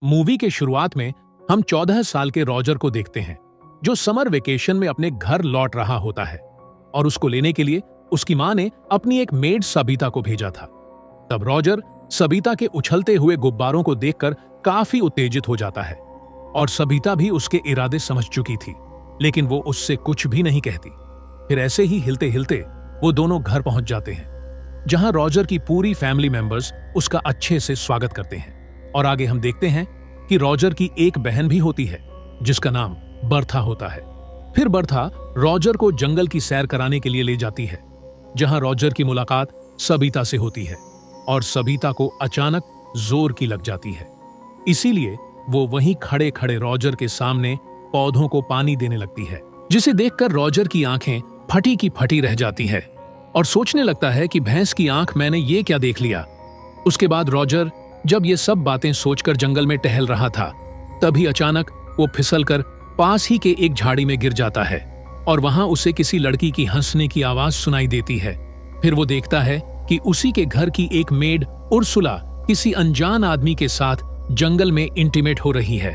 Movie के शुरुआत में हम 14 साल के रॉजर को देखते हैं, जो समर वेकेशन में अपने घर लौट रहा होता है और उसको लेने के लिए उसकी मां ने अपनी एक मेड सबीता को भेजा था। तब रॉजर सबीता के उछलते हुए गुब्बारों को देखकर काफी उत्तेजित हो जाता है और सबीता भी उसके इरादे समझ चुकी थी, लेकिन वो उससे कुछ भी नहीं कहती। फिर ऐसे ही हिलते हिलते वो दोनों घर पहुंच जाते हैं, जहां रॉजर की पूरी फैमिली मेंबर्स उसका अच्छे से स्वागत करते हैं। और आगे हम देखते हैं कि रॉजर की एक बहन भी होती है जिसका नाम बर्था होता है। फिर बर्था रॉजर को जंगल की सैर कराने के लिए ले जाती है, जहां रॉजर की मुलाकात सबीता से होती है और सबीता को अचानक जोर की लग जाती है। इसीलिए वो वहीं खड़े खड़े रॉजर के सामने पौधों को पानी देने लगती है, जिसे देखकर रॉजर की आंखें फटी की फटी रह जाती है और सोचने लगता है कि भैंस की आंख, मैंने ये क्या देख लिया। उसके बाद रॉजर जब ये सब बातें सोचकर जंगल में टहल रहा था, तभी अचानक वो फिसलकर पास ही के एक झाड़ी में गिर जाता है और वहां उसे किसी लड़की की हंसने की आवाज सुनाई देती है। फिर वो देखता है कि उसी के घर की एक मेड उर्सुला किसी अनजान आदमी के साथ जंगल में इंटीमेट हो रही है।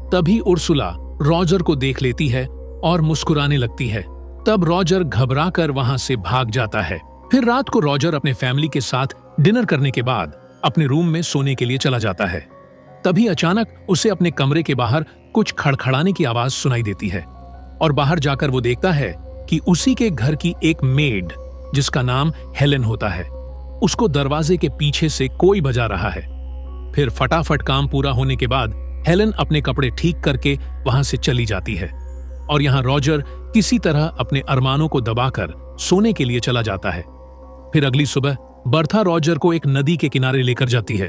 तभी उर्सुला रॉजर को देख लेती है और मुस्कुराने लगती है। तब रॉजर घबराकर वहां से भाग जाता है। फिर रात को रॉजर अपने फैमिली के साथ डिनर करने के बाद अपने रूम में सोने के लिए चला जाता है। तभी अचानक उसे अपने कमरे के बाहर कुछ खड़खड़ाने की आवाज सुनाई देती है और बाहर जाकर वो देखता है कि उसी के घर की एक मेड, जिसका नाम हेलेन होता है, उसको दरवाजे के पीछे से कोई बजा रहा है। फिर फटाफट काम पूरा होने के बाद हेलेन अपने कपड़े ठीक करके वहां से चली जाती है और यहाँ रॉजर किसी तरह अपने अरमानों को दबाकर सोने के लिए चला जाता है। फिर अगली सुबह बर्था रॉजर को एक नदी के किनारे लेकर जाती है,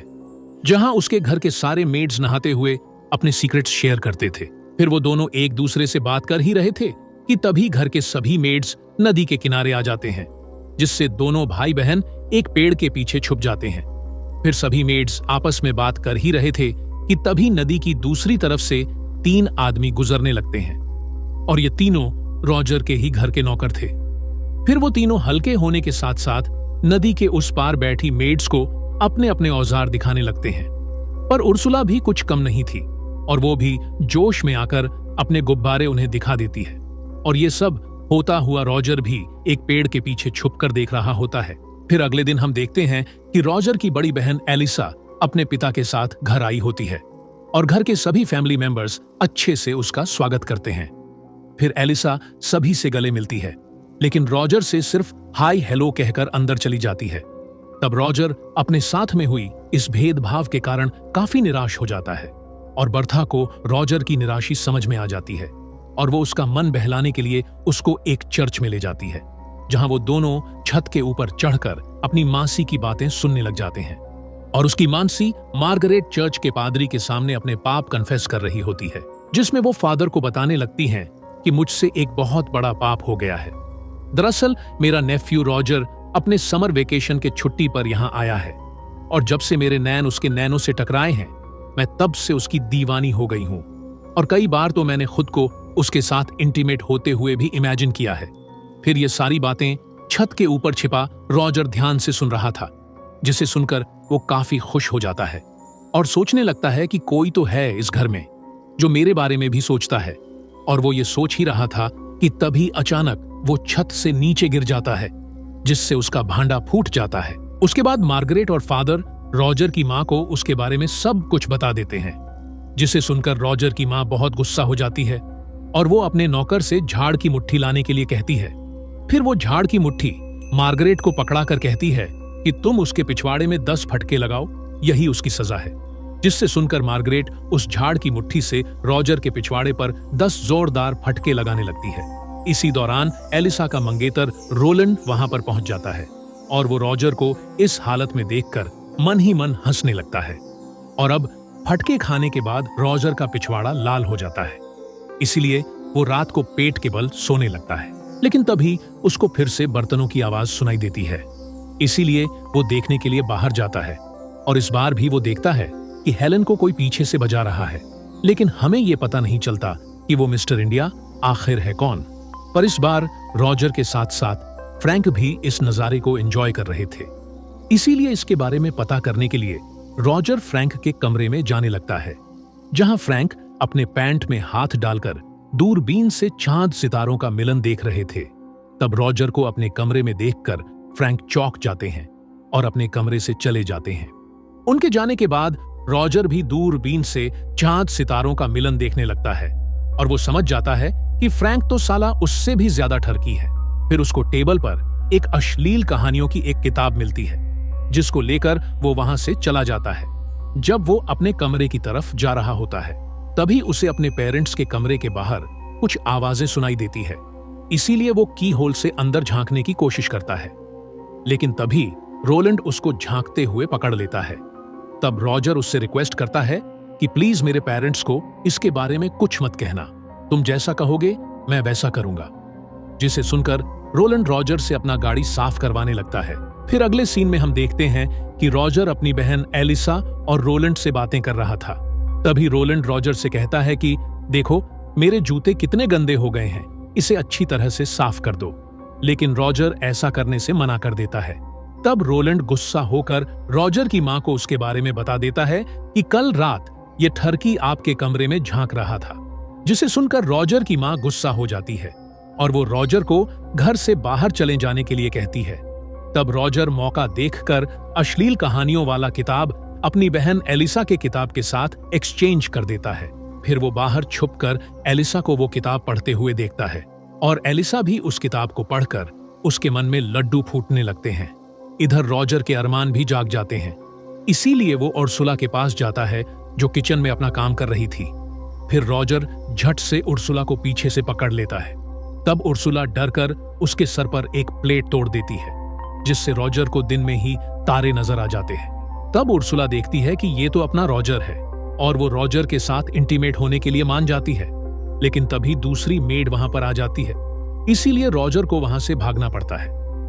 जहां उसके घर के सारे मेड्स नहाते हुए अपने सीक्रेट्स शेयर करते थे। फिर वो दोनों एक दूसरे से बात कर ही रहे थे कि तभी घर के सभी मेड्स नदी के किनारे आ जाते हैं, जिससे दोनों भाई बहन एक पेड़ के पीछे छुप जाते हैं। फिर सभी मेड्स आपस में बात कर ही रहे थे कि तभी नदी की दूसरी तरफ से 3 आदमी गुजरने लगते हैं और ये तीनों रॉजर के ही घर के नौकर थे। फिर वो तीनों हल्के होने के साथ साथ नदी के उस पार बैठी मेड्स को अपने अपने औजार दिखाने लगते हैं। पर उर्सुला भी कुछ कम नहीं थी और वो भी जोश में आकर अपने गुब्बारे उन्हें दिखा देती है और ये सब होता हुआ रॉजर भी एक पेड़ के पीछे छुपकर देख रहा होता है। फिर अगले दिन हम देखते हैं कि रॉजर की बड़ी बहन एलिसा अपने पिता के साथ घर आई होती है और घर के सभी फैमिली मेंबर्स अच्छे से उसका स्वागत करते हैं। फिर एलिसा सभी से गले मिलती है, लेकिन रॉजर से सिर्फ हाय हेलो कहकर अंदर चली जाती है। तब रॉजर अपने साथ में हुई इस भेदभाव के कारण काफी निराश हो जाता है और बर्था को रॉजर की निराशी समझ में आ जाती है और वो उसका मन बहलाने के लिए उसको एक चर्च में ले जाती है, जहां वो दोनों छत के ऊपर चढ़कर अपनी मासी की बातें सुनने लग जाते हैं और उसकी मानसी मार्गरेट चर्च के पादरी के सामने अपने पाप कन्फेस कर रही होती है, जिसमें वो फादर को बताने लगती हैं कि मुझसे एक बहुत बड़ा पाप हो गया है। दरअसल मेरा नेफ्यू रॉजर अपने समर वेकेशन के छुट्टी पर यहाँ आया है और जब से मेरे नैन उसके नैनों से टकराए हैं, मैं तब से उसकी दीवानी हो गई हूँ और कई बार तो मैंने खुद को उसके साथ इंटीमेट होते हुए भी इमेजिन किया है। फिर ये सारी बातें छत के ऊपर छिपा रॉजर ध्यान से सुन रहा था, जिसे सुनकर वो काफी खुश हो जाता है और सोचने लगता है कि कोई तो है इस घर में जो मेरे बारे में भी सोचता है। और वो ये सोच ही रहा था कि तभी अचानक वो छत से नीचे गिर जाता है, जिससे उसका भांडा फूट जाता है। उसके बाद मार्गरेट और फादर रॉजर की मां को उसके बारे में सब कुछ बता देते हैं, जिसे सुनकर रॉजर की मां बहुत गुस्सा हो जाती है और वो अपने नौकर से झाड़ की मुट्ठी लाने के लिए कहती है। फिर वो झाड़ की मुट्ठी मार्गरेट को पकड़ाकर कहती है कि तुम उसके पिछवाड़े में 10 फटके लगाओ, यही उसकी सजा है। जिससे सुनकर मार्गरेट उस झाड़ की मुट्ठी से रॉजर के पिछवाड़े पर 10 जोरदार फटके लगाने लगती है। इसी दौरान एलिसा का मंगेतर रोलैंड वहां पर पहुंच जाता है और वो रॉजर को इस हालत में देखकर मन ही मन हंसने लगता है और अब फटके खाने के बाद रॉजर का पिछवाड़ा लाल हो जाता है। इसीलिए वो रात को पेट के बल सोने लगता है, लेकिन तभी उसको फिर से बर्तनों की आवाज सुनाई देती है। इसीलिए वो देखने के लिए बाहर जाता है और इस बार भी वो देखता है कि हेलेन को कोई पीछे से बजा रहा है, लेकिन हमें ये पता नहीं चलता कि वो मिस्टर इंडिया आखिर है कौन। पर इस बार रॉजर के साथ साथ फ्रैंक भी इस नजारे को एंजॉय कर रहे थे। इसीलिए इसके बारे में पता करने के लिए रॉजर फ्रैंक के कमरे में जाने लगता है जहां फ्रैंक अपने पैंट में हाथ डालकर दूरबीन से चांद सितारों का मिलन देख रहे थे। तब रॉजर को अपने कमरे में देखकर फ्रैंक चौंक जाते हैं और अपने कमरे से चले जाते हैं। उनके जाने के बाद रॉजर भी दूरबीन से चांद सितारों का मिलन देखने लगता है और वो समझ जाता है कि फ्रैंक तो साला उससे भी ज्यादा ठरकी है। फिर उसको टेबल पर एक अश्लील कहानियों की एक किताब मिलती है, जिसको लेकर वो वहां से चला जाता है। जब वो अपने कमरे की तरफ जा रहा होता है, तभी उसे अपने पेरेंट्स के कमरे के बाहर कुछ आवाजें सुनाई देती है। इसीलिए वो की होल से अंदर झांकने की कोशिश करता है, लेकिन तभी रोलैंड उसको झांकते हुए पकड़ लेता है। तब रॉजर उससे रिक्वेस्ट करता है कि प्लीज मेरे पेरेंट्स को इसके बारे में कुछ मत कहना, तुम जैसा कहोगे मैं वैसा करूंगा। जिसे सुनकर रोलैंड रॉजर से अपना गाड़ी साफ करवाने लगता है। फिर अगले सीन में हम देखते हैं कि रॉजर अपनी बहन एलिसा और रोलैंड से बातें कर रहा था। तभी रोलैंड रॉजर से कहता है कि देखो मेरे जूते कितने गंदे हो गए हैं, इसे अच्छी तरह से साफ कर दो। लेकिन रॉजर ऐसा करने से मना कर देता है। तब रोलैंड गुस्सा होकर रॉजर की मां को उसके बारे में बता देता है कि कल रात ये ठरकी आपके कमरे में झांक रहा था। जिसे सुनकर रॉजर की मां गुस्सा हो जाती है और वो रॉजर को घर से बाहर चले जाने के लिए कहती है। तब रॉजर मौका देखकर अश्लील कहानियों वाला किताब अपनी बहन एलिसा के किताब के साथ एक्सचेंज कर देता है। फिर वो बाहर छुपकर एलिसा को वो किताब पढ़ते हुए देखता है और एलिसा भी उस किताब को पढ़कर उसके मन में लड्डू फूटने लगते हैं। इधर रॉजर के अरमान भी जाग जाते हैं। इसीलिए वो उर्सुला के पास जाता है, जो किचन में अपना काम कर रही थी। फिर रॉजर झट से उर्सुला को पीछे से पकड़ लेता है। तब उर्सुला डरकर उसके सर पर एक प्लेट तोड़ देती है, जिससे रॉजर को दिन में ही तारे नजर आ जाते हैं। तब उर्सुला देखती है कि ये तो अपना रॉजर है और वो रॉजर के साथ इंटीमेट होने के लिए मान जाती है। लेकिन तभी दूसरी मेड वहां पर आ जाती है, इसीलिए रॉजर को वहां से भागना पड़ता है।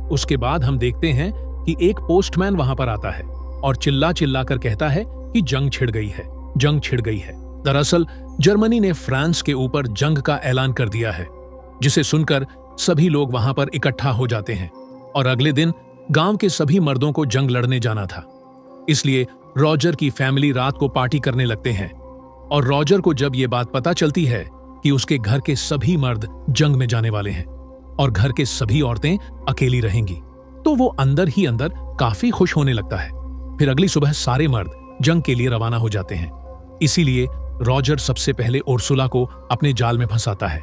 उसके बाद हम देखते हैं कि एक पोस्टमैन वहां पर आता है और चिल्ला चिल्ला कर कहता है कि जंग छिड़ गई है, जंग छिड़ गई है। दरअसल जर्मनी ने फ्रांस के ऊपर जंग का ऐलान कर दिया है, जिसे सुनकर सभी लोग वहां पर इकट्ठा हो जाते हैं और अगले दिन गांव के सभी मर्दों को जंग लड़ने जाना था। इसलिए रॉजर की फैमिली रात को पार्टी करने लगते हैं और रॉजर को जब ये बात पता चलती है कि उसके घर के सभी मर्द जंग में जाने वाले हैं और घर के सभी औरतें अकेली रहेंगी, तो वो अंदर ही अंदर काफी खुश होने लगता है। फिर अगली सुबह सारे मर्द जंग के लिए रवाना हो जाते हैं। इसीलिए रॉजर सबसे पहले उर्सुला को अपने जाल में फंसाता है,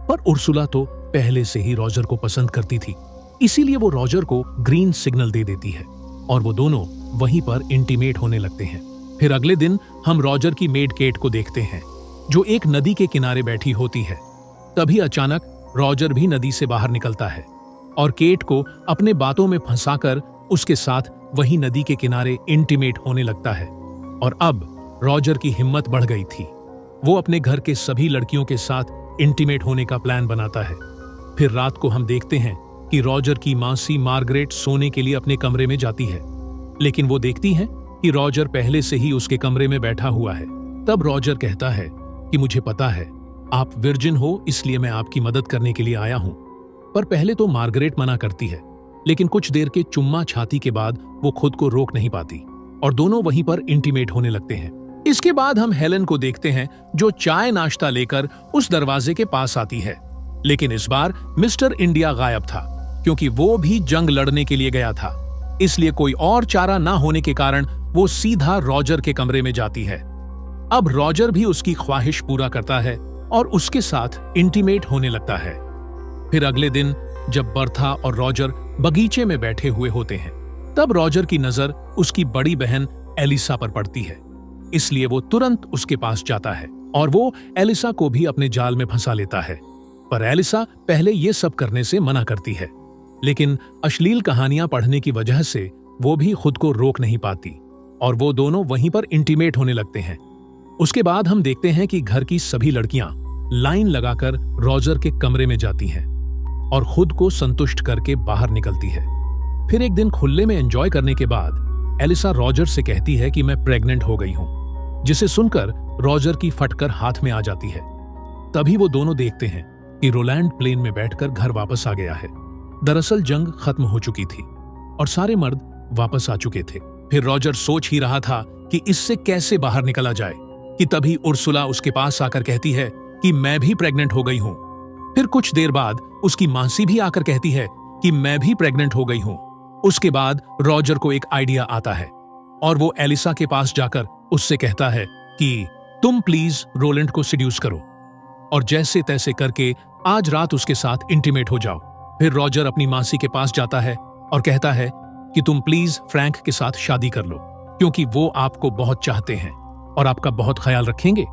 पर उर्सुला तो पहले से ही रॉजर को पसंद करती थी। इसीलिए वो रॉजर को ग्रीन सिग्नल दे देती है और वो दोनों वहीं पर इंटीमेट होने लगते हैं। फिर अगले दिन हम रॉजर की मेड केट को देखते हैं, जो एक नदी के किनारे बैठी होती है। तभी अचानक रॉजर भी नदी से बाहर निकलता है और केट को अपने बातों में फंसाकर उसके साथ वही नदी के किनारे इंटीमेट होने लगता है। और अब रॉजर की हिम्मत बढ़ गई थी। वो अपने घर के सभी लड़कियों के साथ इंटीमेट होने का प्लान बनाता है। फिर रात को हम देखते हैं कि रॉजर की मासी मार्गरेट सोने के लिए अपने कमरे में जाती है, लेकिन वो देखती है कि रॉजर पहले से ही उसके कमरे में बैठा हुआ है। तब रॉजर कहता है कि मुझे पता है आप विर्जिन हो, इसलिए मैं आपकी मदद करने के लिए आया हूं। पर पहले तो मार्गरेट मना करती है, लेकिन कुछ देर के चुम्मा छाती के बाद वो खुद को रोक नहीं पाती और दोनों वहीं पर इंटीमेट होने लगते हैं। इसके बाद हम हेलन को देखते हैं, जो चाय नाश्ता लेकर उस दरवाजे के पास आती है। लेकिन इस बार मिस्टर इंडिया गायब था, क्योंकि वो भी जंग लड़ने के लिए गया था। इसलिए कोई और चारा ना होने के कारण वो सीधा रॉजर के कमरे में जाती है। अब रॉजर भी उसकी ख्वाहिश पूरा करता है और उसके साथ इंटीमेट होने लगता है। फिर अगले दिन जब बर्था और रॉजर बगीचे में बैठे हुए होते हैं, तब रॉजर की नजर उसकी बड़ी बहन एलिसा पर पड़ती है। इसलिए वो तुरंत उसके पास जाता है और वो एलिसा को भी अपने जाल में फंसा लेता है। पर एलिसा पहले ये सब करने से मना करती है, लेकिन अश्लील कहानियां पढ़ने की वजह से वो भी खुद को रोक नहीं पाती और वो दोनों वहीं पर इंटीमेट होने लगते हैं। उसके बाद हम देखते हैं कि घर की सभी लड़कियां लाइन लगाकर रॉजर के कमरे में जाती हैं और खुद को संतुष्ट करके बाहर निकलती है। फिर एक दिन खुले में एंजॉय करने के बाद एलिसा रॉजर से कहती है कि मैं प्रेग्नेंट हो गई हूं, जिसे सुनकर रॉजर की फटकर हाथ में आ जाती है। तभी वो दोनों देखते हैं कि रोलैंड प्लेन में बैठकर घर वापस आ गया है। दरअसल जंग खत्म हो चुकी थी और सारे मर्द वापस आ चुके थे। फिर रॉजर सोच ही रहा था कि इससे कैसे बाहर निकला जाए, कि तभी उर्सुला उसके पास आकर कहती है कि मैं भी प्रेग्नेंट हो गई हूं। फिर कुछ देर बाद उसकी मासी भी आकर कहती है कि मैं भी प्रेग्नेंट हो गई हूं। उसके बाद रॉजर को एक आइडिया आता है और वो एलिसा के पास जाकर उससे कहता है कि तुम प्लीज रोलैंड को सिड्यूस करो और जैसे तैसे करके आज रात उसके साथ इंटीमेट हो जाओ। फिर रॉजर अपनी मासी के पास जाता है और कहता है कि तुम प्लीज फ्रैंक के साथ शादी कर लो क्योंकि वो आपको बहुत चाहते हैं और आपका बहुत ख्याल रखेंगे।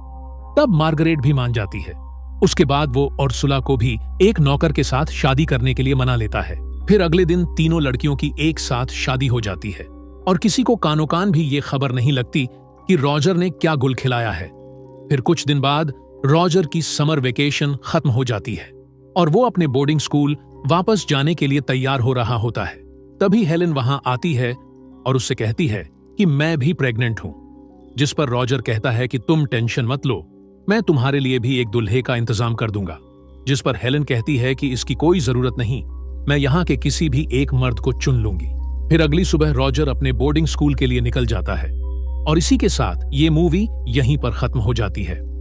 तब मार्गरेट भी मान जाती है। उसके बाद वो उर्सुला को भी एक नौकर के साथ शादी करने के लिए मना लेता है। फिर अगले दिन तीनों लड़कियों की एक साथ शादी हो जाती है और किसी को कानो कान भी ये खबर नहीं लगती कि रॉजर ने क्या गुल खिलाया है। फिर कुछ दिन बाद रॉजर की समर वेकेशन खत्म हो जाती है और वो अपने बोर्डिंग स्कूल वापस जाने के लिए तैयार हो रहा होता है। तभी हेलेन वहां आती है और उससे कहती है कि मैं भी प्रेग्नेंट हूं, जिस पर रॉजर कहता है कि तुम टेंशन मत लो, मैं तुम्हारे लिए भी एक दुल्हे का इंतजाम कर दूंगा। जिस पर हेलेन कहती है कि इसकी कोई जरूरत नहीं, मैं यहाँ के किसी भी एक मर्द को चुन लूंगी। फिर अगली सुबह रॉजर अपने बोर्डिंग स्कूल के लिए निकल जाता है और इसी के साथ ये मूवी यहीं पर खत्म हो जाती है।